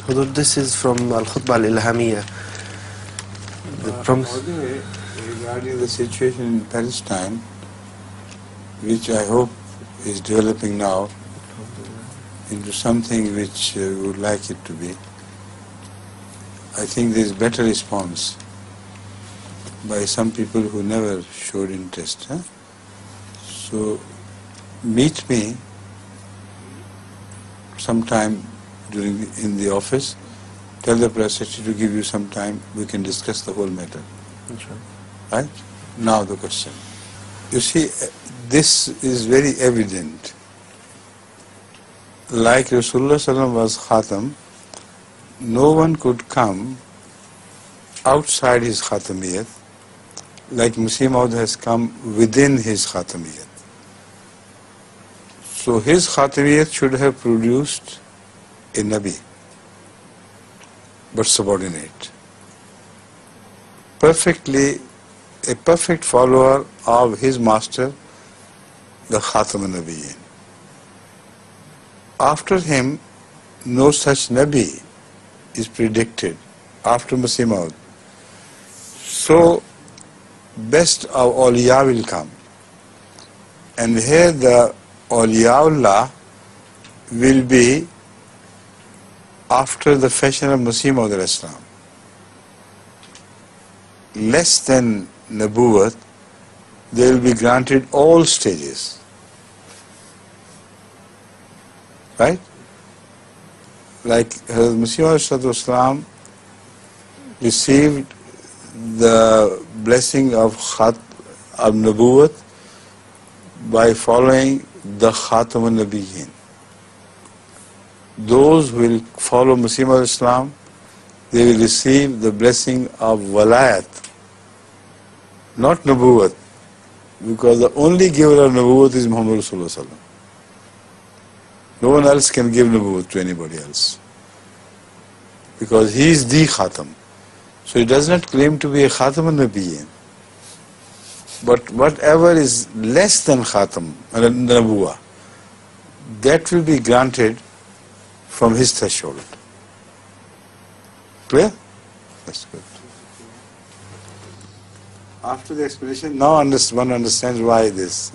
This is from Al-Khutbah Al-Ilhamiyya. Regarding the situation in Palestine, which I hope is developing now into something which we would like it to be, I think there is better response by some people who never showed interest. So meet me sometime in the office, tell the press secretary to give you some time, we can discuss the whole matter. Right? Now the question. You see, this is very evident. Like Rasulullah Sallam was Khatam, no one could come outside his Khatamiyat, like Masih Maud has come within his Khatamiyat. So his Khatamiyat should have produced a Nabi, but subordinate. A perfect follower of his master, the Khatam al-Nabiyyin. After him, no such Nabi is predicted after Masih Maud. So, best of Auliya will come. And here the Auliyaullah will be after the fashion of Masih Maud al-Islam. Less than Nabuwat, they will be granted all stages. Right? Like Hazrat Masih Maud al-Islam received the blessing of Nabuwat by following the Khatam al-Nabiyyin. Those who will follow Masih Maud al-Islam, they will receive the blessing of Walayat, not Nabuwat, because the only giver of Nabuwat is Muhammad Rasulullah Sallam. No one else can give Nabuwat to anybody else, because he is the Khatam. So he does not claim to be a Khatam al-Nabiyyin. But whatever is less than Khatam, Nabuwah, that will be granted from his threshold. Clear? That's good. After the explanation, now one understands why this.